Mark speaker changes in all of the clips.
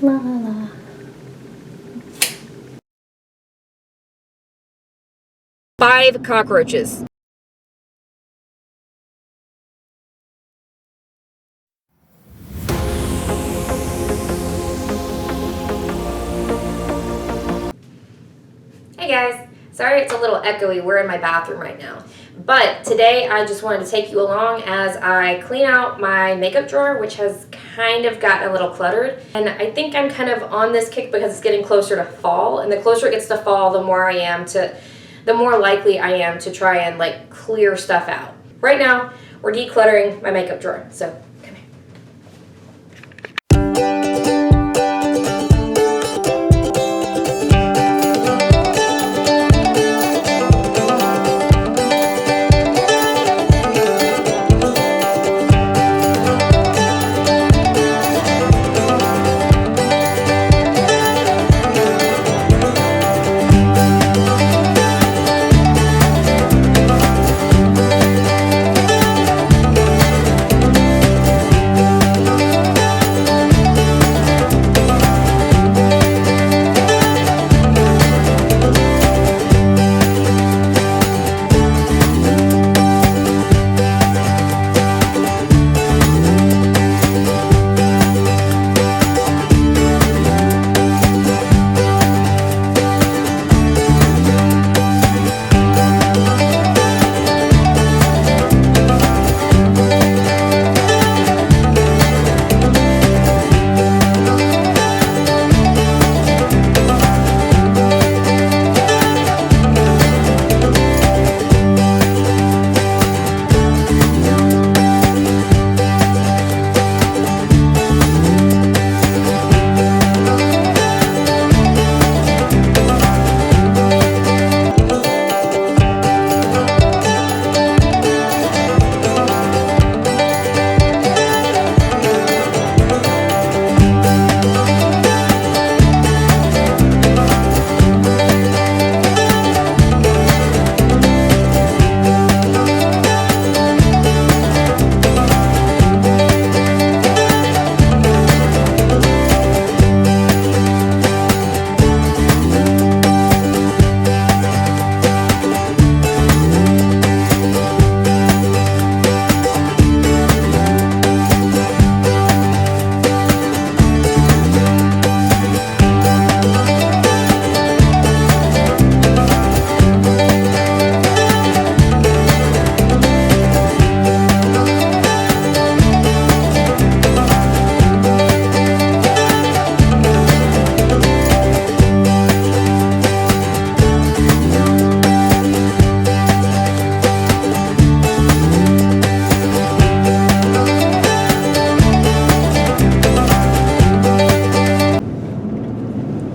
Speaker 1: La la la. Five cockroaches. Hey guys, sorry it's a little echoey. We're in my bathroom right now. But today I just wanted to take you along as I clean out my makeup drawer, which has kind of gotten a little cluttered. And I think I'm kind of on this kick because it's getting closer to fall. And the closer it gets to fall, the more likely I am to try and like clear stuff out. Right now, we're decluttering my makeup drawer. So come here.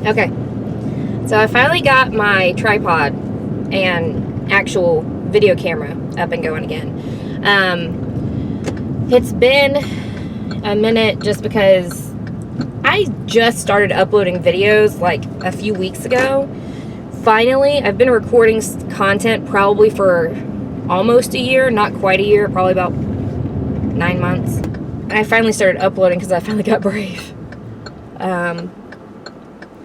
Speaker 1: Okay, so I finally got my tripod and actual video camera up and going again. It's been a minute just because I just started uploading videos like a few weeks ago. Finally, I've been recording content probably for almost a year, not quite a year, probably about 9 months. And I finally started uploading because I finally got brave.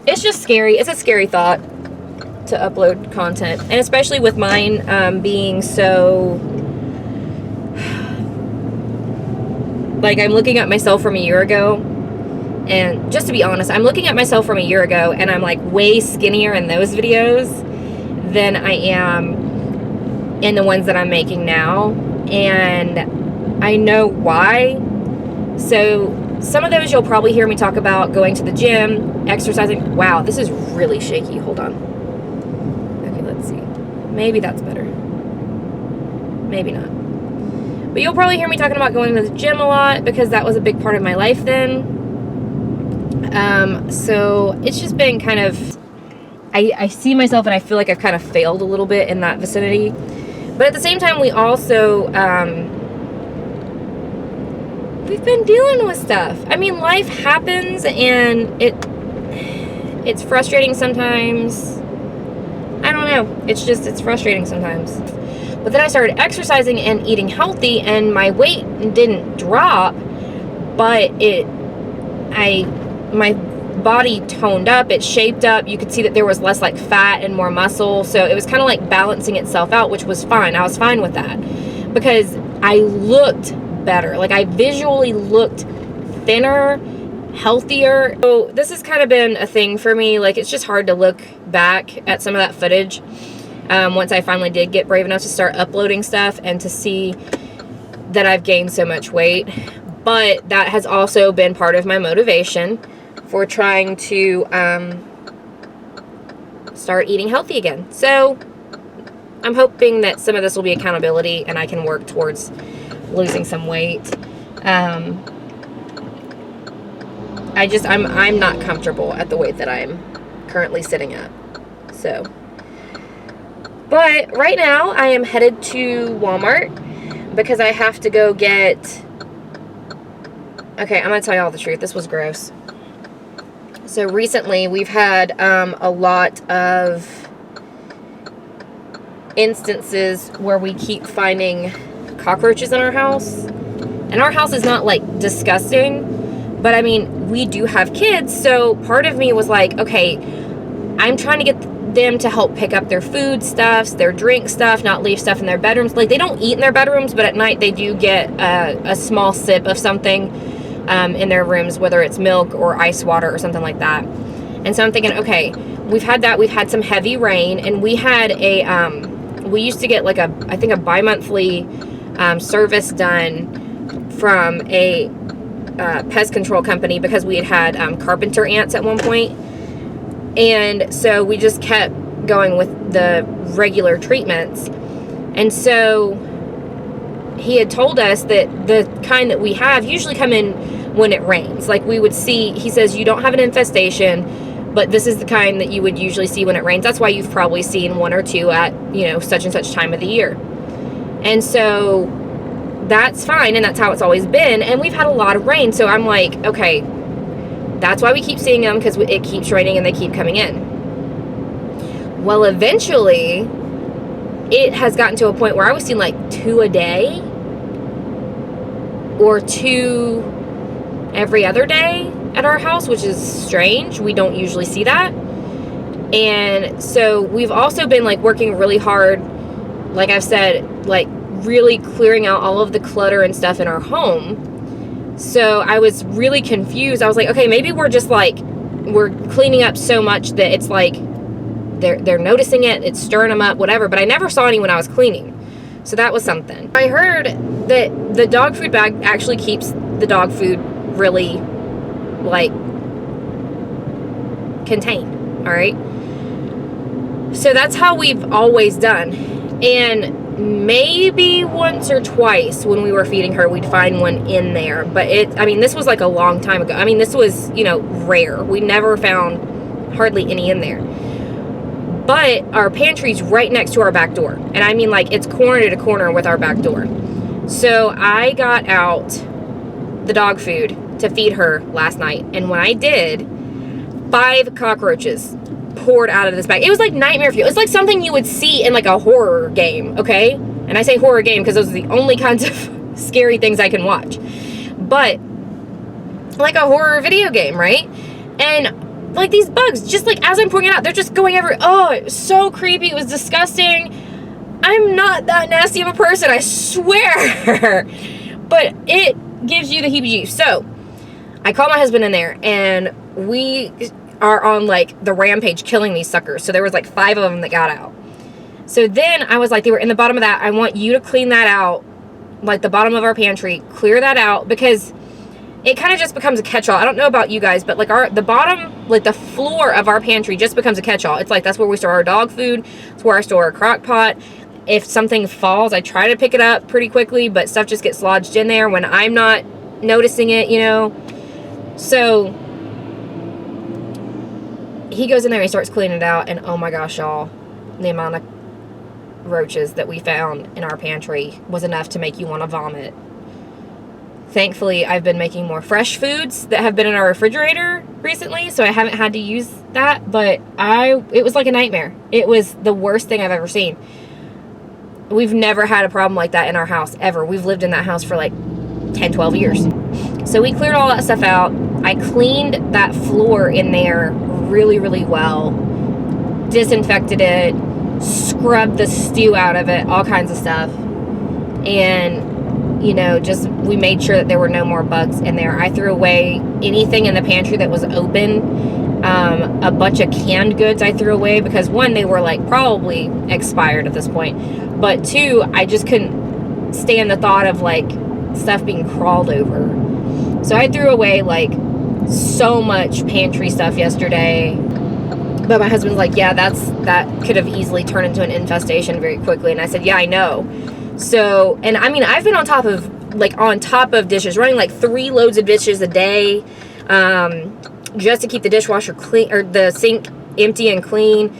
Speaker 1: It's just scary. It's a scary thought to upload content. And especially with mine being so... Like, I'm looking at myself from a year ago. And just to be honest, I'm looking at myself from a year ago and I'm like way skinnier in those videos than I am in the ones that I'm making now. And I know why. So some of those you'll probably hear me talk about going to the gym, exercising. Wow, this is really shaky. Hold on. Okay, let's see. Maybe that's better. Maybe not. But you'll probably hear me talking about going to the gym a lot because that was a big part of my life then. So it's just been kind of, I see myself and I feel like I've kind of failed a little bit in that vicinity. But at the same time, we also, we've been dealing with stuff. I mean, life happens and it's frustrating sometimes. I don't know. It's frustrating sometimes. But then I started exercising and eating healthy and my weight didn't drop, but my body toned up, it shaped up. You could see that there was less like fat and more muscle. So it was kind of like balancing itself out, which was fine. I was fine with that because I looked better. Like I visually looked thinner, healthier. So this has kind of been a thing for me. Like it's just hard to look back at some of that footage once I finally did get brave enough to start uploading stuff and to see that I've gained so much weight. But that has also been part of my motivation for trying to start eating healthy again. So I'm hoping that some of this will be accountability and I can work towards losing some weight. I'm not comfortable at the weight that I'm currently sitting at. So, but right now I am headed to Walmart because I have to go get, okay, I'm going to tell you all the truth. This was gross. So recently we've had a lot of instances where we keep finding cockroaches in our house. And our house is not like disgusting, but I mean, we do have kids. So part of me was like, okay, I'm trying to get them to help pick up their food stuffs, their drink stuff, not leave stuff in their bedrooms. Like they don't eat in their bedrooms, but at night they do get a small sip of something in their rooms, whether it's milk or ice water or something like that. And so I'm thinking, okay, we've had that. We've had some heavy rain, and we had we used to get like I think a bi-monthly service done from a pest control company because we had carpenter ants at one point. And so we just kept going with the regular treatments. And so he had told us that the kind that we have usually come in when it rains. Like we would see, he says, you don't have an infestation, but this is the kind that you would usually see when it rains. That's why you've probably seen one or two at, you know, such and such time of the year. And so that's fine. And that's how it's always been. And we've had a lot of rain. So I'm like, okay, that's why we keep seeing them, because it keeps raining and they keep coming in. Well, eventually it has gotten to a point where I was seeing like 2 a day or 2 every other day at our house, which is strange. We don't usually see that. And so we've also been like working really hard, like I've said, like really clearing out all of the clutter and stuff in our home. So I was really confused. I was like, okay, maybe we're just like, we're cleaning up so much that it's like they're noticing it, it's stirring them up, whatever. But I never saw any when I was cleaning. So that was something. I heard that the dog food bag actually keeps the dog food really like contained. All right. So that's how we've always done. And maybe once or twice when we were feeding her, we'd find one in there. But I mean, this was like a long time ago. I mean, this was, you know, rare. We never found hardly any in there. But our pantry's right next to our back door. And I mean, like, it's corner to corner with our back door. So I got out the dog food to feed her last night. And when I did, 5 cockroaches poured out of this bag. It was like nightmare fuel. It's like something you would see in like a horror game, okay? And I say horror game because those are the only kinds of scary things I can watch. But like a horror video game, right? And like these bugs, just like as I'm pouring it out, they're just going everywhere. Oh, it was so creepy. It was disgusting. I'm not that nasty of a person, I swear. But it gives you the heebie-jeebies. So I called my husband in there, and we are on like the rampage killing these suckers. So there was like 5 of them that got out. So then I was like, they were in the bottom of that. I want you to clean that out, like the bottom of our pantry, clear that out, because it kind of just becomes a catch-all. I don't know about you guys, but like the bottom, like the floor of our pantry just becomes a catch-all. It's like that's where we store our dog food. It's where I store our crock pot. If something falls, I try to pick it up pretty quickly, but stuff just gets lodged in there when I'm not noticing it, you know. So he goes in there and he starts cleaning it out, and oh my gosh, y'all, the amount of roaches that we found in our pantry was enough to make you want to vomit. Thankfully, I've been making more fresh foods that have been in our refrigerator recently, so I haven't had to use that, but it was like a nightmare. It was the worst thing I've ever seen. We've never had a problem like that in our house, ever. We've lived in that house for like 10, 12 years. So we cleared all that stuff out. I cleaned that floor in there really, really well. Disinfected it, scrubbed the stew out of it, all kinds of stuff. And, you know, just we made sure that there were no more bugs in there. I threw away anything in the pantry that was open. A bunch of canned goods I threw away because, one, they were like probably expired at this point. But two, I just couldn't stand the thought of like stuff being crawled over. So I threw away like so much pantry stuff yesterday. But my husband's like, yeah, that could have easily turned into an infestation very quickly. And I said, yeah, I know. So, and I mean, I've been on top of dishes, running like 3 loads of dishes a day, just to keep the dishwasher clean, or the sink empty and clean.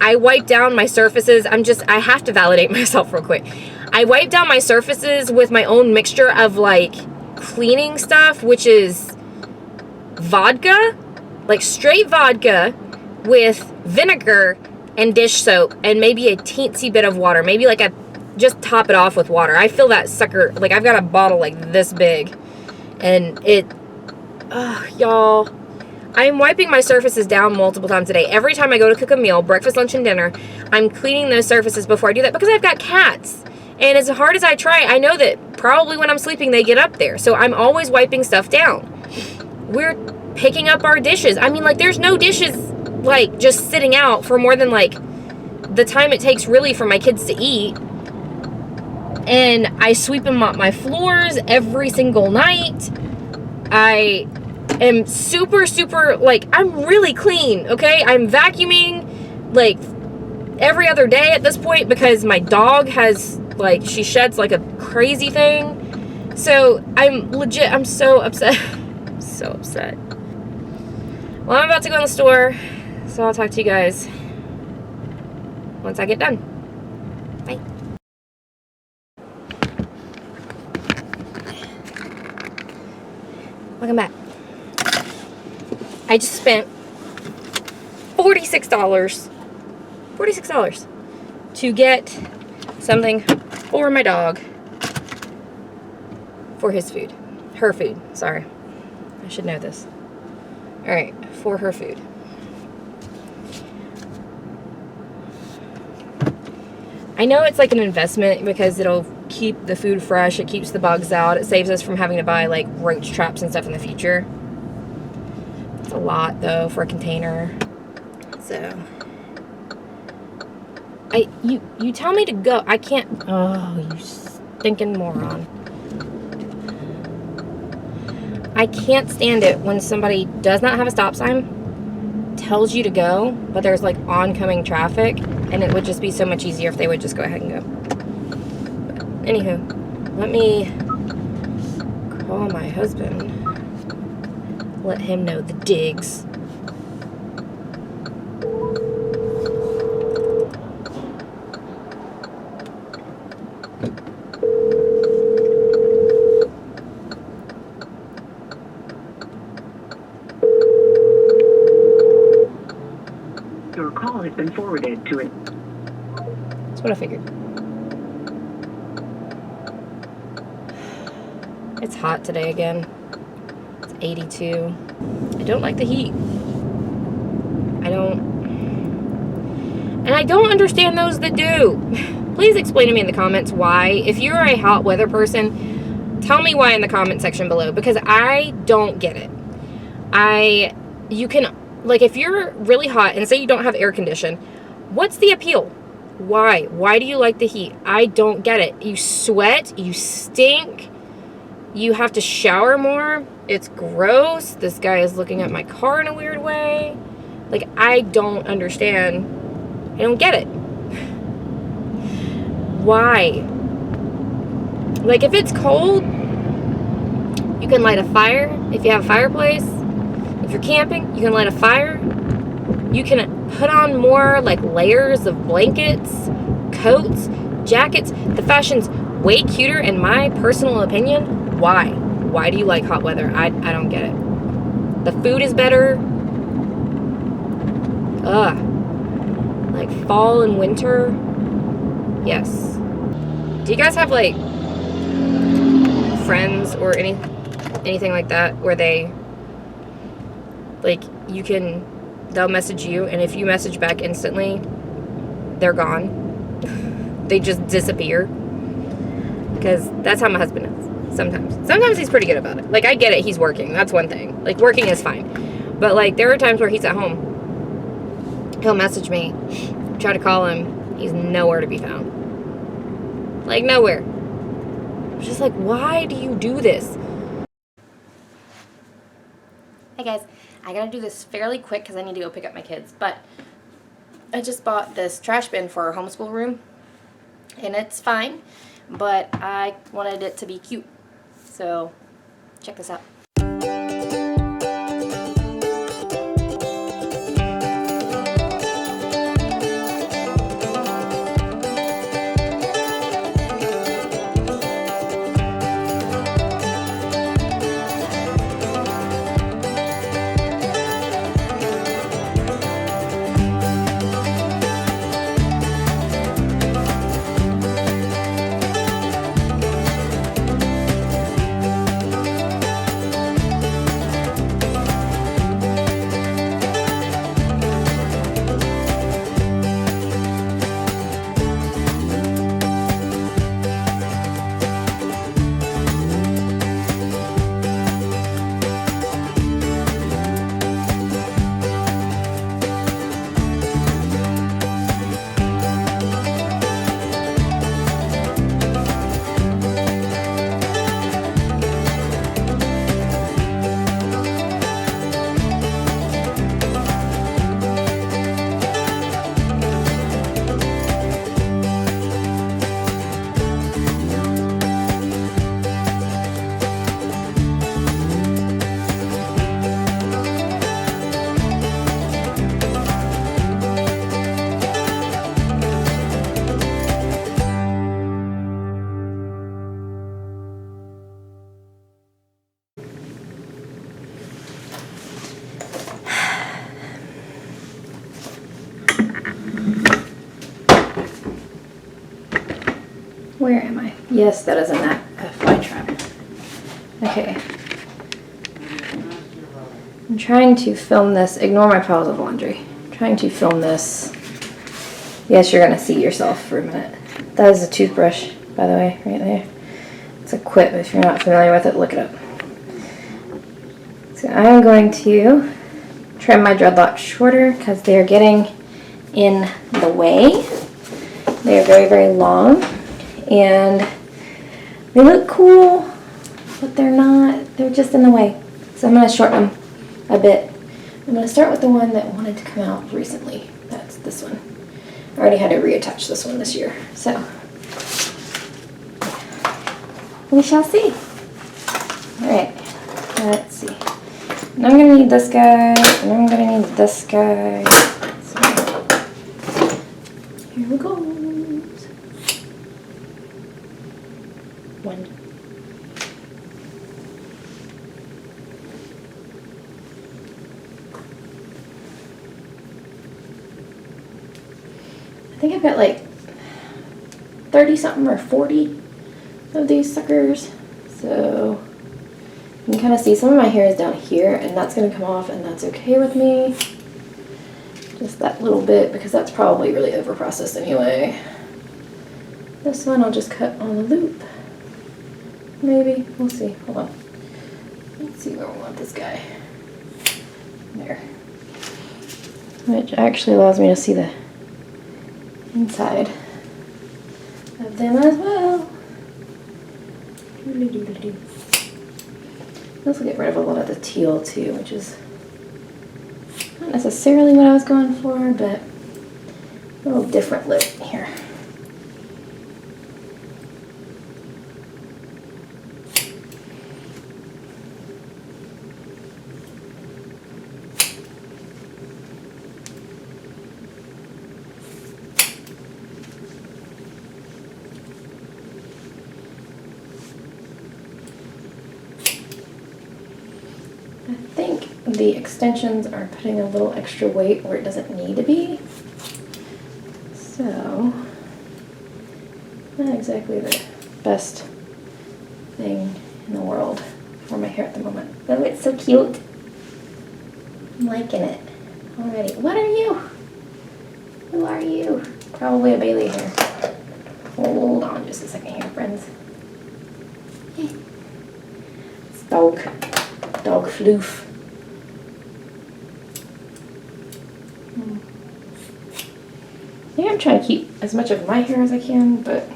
Speaker 1: I wipe down my surfaces. I have to validate myself real quick. I wipe down my surfaces with my own mixture of like cleaning stuff, which is vodka, like straight vodka with vinegar and dish soap and maybe a teensy bit of water, maybe like just top it off with water. I fill that sucker, like I've got a bottle like this big, and y'all, I'm wiping my surfaces down multiple times a day. Every time I go to cook a meal, breakfast, lunch, and dinner, I'm cleaning those surfaces before I do that because I've got cats. And as hard as I try, I know that probably when I'm sleeping, they get up there. So I'm always wiping stuff down. We're picking up our dishes. I mean, like, there's no dishes, like, just sitting out for more than, like, the time it takes really for my kids to eat. And I sweep and mop my floors every single night. I am super, super, like, I'm really clean, okay? I'm vacuuming, like, every other day at this point because my dog has, like, she sheds like a crazy thing. So I'm so upset. So upset. Well, I'm about to go in the store, so I'll talk to you guys once I get done. Bye. Welcome back. I just spent $46 to get something for my dog for his food. Her food, sorry. I should know this. Alright, for her food. I know it's like an investment because it'll keep the food fresh, it keeps the bugs out, it saves us from having to buy like roach traps and stuff in the future. It's a lot though for a container. So you tell me to go. I can't. Oh, you stinking moron. I can't stand it when somebody does not have a stop sign, tells you to go, but there's like oncoming traffic, and it would just be so much easier if they would just go ahead and go. But anywho, let me call my husband. Let him know the digs.
Speaker 2: Your call has been forwarded to it.
Speaker 1: That's what I figured. It's hot today again. It's 82. I don't like the heat. And I don't understand those that do. Please explain to me in the comments why. If you're a hot weather person, tell me why in the comment section below, because I don't get it. You can, like, if you're really hot and say you don't have air condition, what's the appeal? Why? Why do you like the heat? I don't get it. You sweat, you stink, you have to shower more. It's gross. This guy is looking at my car in a weird way. Like, I don't understand. I don't get it. Why? Like, if it's cold, you can light a fire if you have a fireplace. If you're camping, you can light a fire. You can put on more, like, layers of blankets, coats, jackets. The fashion's way cuter in my personal opinion. Why? Why do you like hot weather? I don't get it. The food is better. Ugh. Like fall and winter. Yes. Do you guys have like friends or anything like that, where they, like, they'll message you, and if you message back instantly, they're gone. They just disappear. Because that's how my husband is sometimes he's pretty good about it. Like, I get it, he's working, that's one thing, like, working is fine, but like there are times where he's at home, he'll message me, try to call him, he's nowhere to be found, like nowhere. I'm just like, why do you do this? Hey guys, I gotta do this fairly quick because I need to go pick up my kids, but I just bought this trash bin for our homeschool room, and it's fine, but I wanted it to be cute. So, check this out. Where am I? Yes, that is a fly trap. Okay. I'm trying to film this. Ignore my piles of laundry. I'm trying to film this. Yes, you're going to see yourself for a minute. That is a toothbrush, by the way, right there. It's a Quip. If you're not familiar with it, look it up. So I'm going to trim my dreadlocks shorter because they're getting in the way. They are very, very long. And they look cool, but they're not. They're just in the way. So I'm going to shorten them a bit. I'm going to start with the one that wanted to come out recently. That's this one. I already had to reattach this one this year. So we shall see. Alright, let's see. And I'm going to need this guy, and I'm going to need this guy. So here we go. One. I think I've got like 30 something or 40 of these suckers. So you can kind of see some of my hair is down here, and that's going to come off, and that's okay with me. Just that little bit, because that's probably really over processed anyway. This one I'll just cut on the loop. Maybe. We'll see. Hold on. Let's see where we want this guy. There. Which actually allows me to see the inside of them as well. This will get rid of a lot of the teal too, which is not necessarily what I was going for, but a little different look here. I think the extensions are putting a little extra weight where it doesn't need to be. So, not exactly the best thing in the world for my hair at the moment. Oh, it's so cute. I'm liking it already. What are you? Who are you? Probably a Bailey hair. Hold on just a second here, friends. It's dog floof. Yeah, I'm trying to keep as much of my hair as I can, but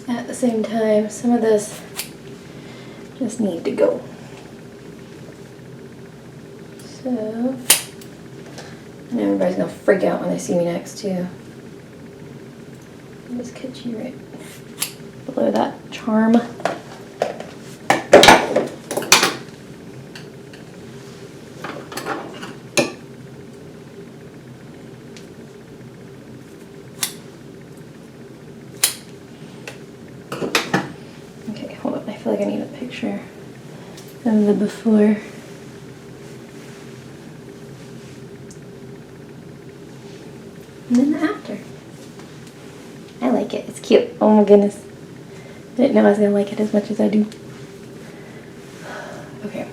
Speaker 1: at the same time, some of this just need to go. So, I know everybody's gonna freak out when they see me next too. I'll just catch you right below that charm. Okay, hold up. I feel like I need a picture of the before. And then the after. I like it. It's cute. Oh my goodness. I didn't know I was going to like it as much as I do. Okay.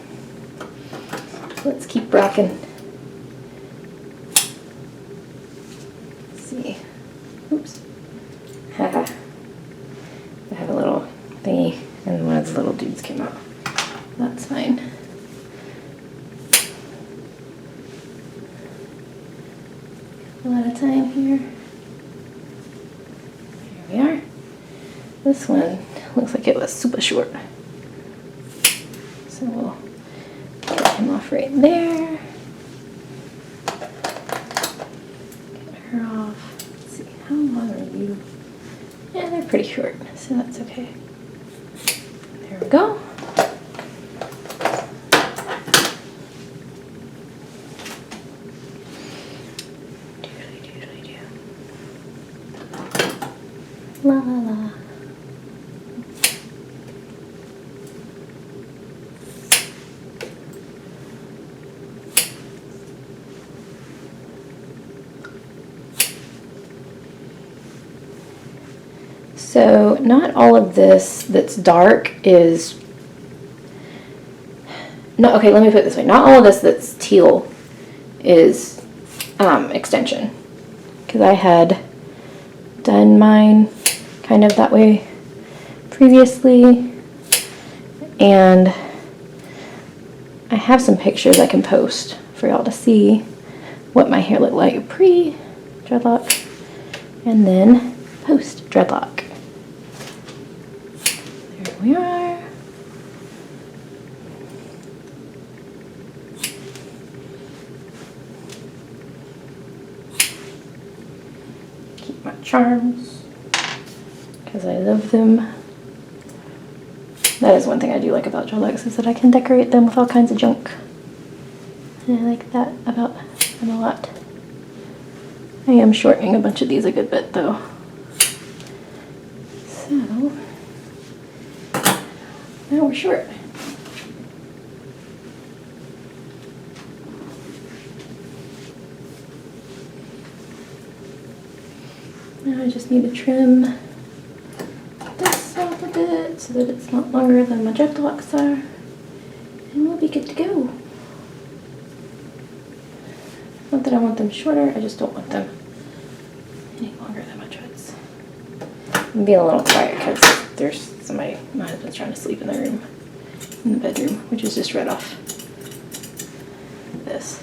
Speaker 1: Let's keep rocking. Let's see. Oops. Haha. I have a little thingy and one of the little dudes came out. That's fine. A lot of time here. Here we are. This one looks like it was super short. So we'll get him off right there. Get her off. Let's see, how long are you? Yeah, they're pretty short, so that's okay. There we go. La la la. So not all of this that's dark is, no, okay, let me put it this way. Not all of this that's teal is extension, because I had done mine kind of that way previously, and I have some pictures I can post for y'all to see what my hair looked like pre-dreadlock and then post-dreadlock. There we are. Keep my charms, because I love them. That is one thing I do like about dreadlocks, is that I can decorate them with all kinds of junk. And I like that about them a lot. I am shortening a bunch of these a good bit though. So, now we're short. Now I just need to trim this off a bit so that it's not longer than my dreadlocks are, and we'll be good to go. Not that I want them shorter, I just don't want them any longer than my dreads. I'm being a little quiet because there's somebody, my husband's trying to sleep in the room, in the bedroom, which is just right off this.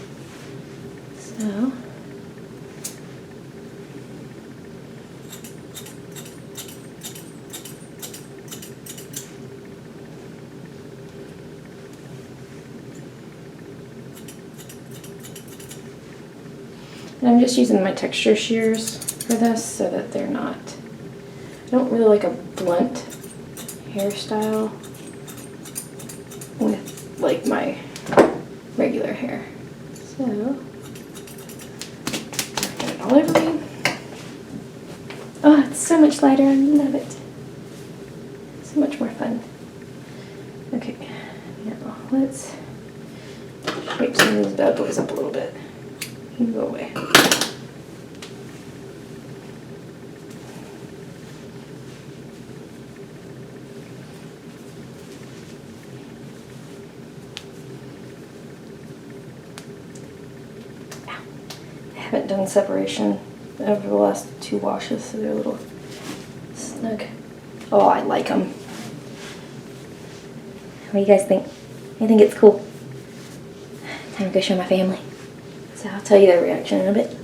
Speaker 1: So, and I'm just using my texture shears for this so that they're not, I don't really like a blunt hairstyle with like my regular hair. So, get it all over me. Oh, it's so much lighter, I love it. So much more fun. Okay, now let's shape some of these bad boys up a little bit. You go away.
Speaker 3: haven't done separation over the last 2 washes, so they're a little snug. Oh, I like them. What do you guys think? I think it's cool. Time to go show my family. So I'll tell you their reaction in a bit.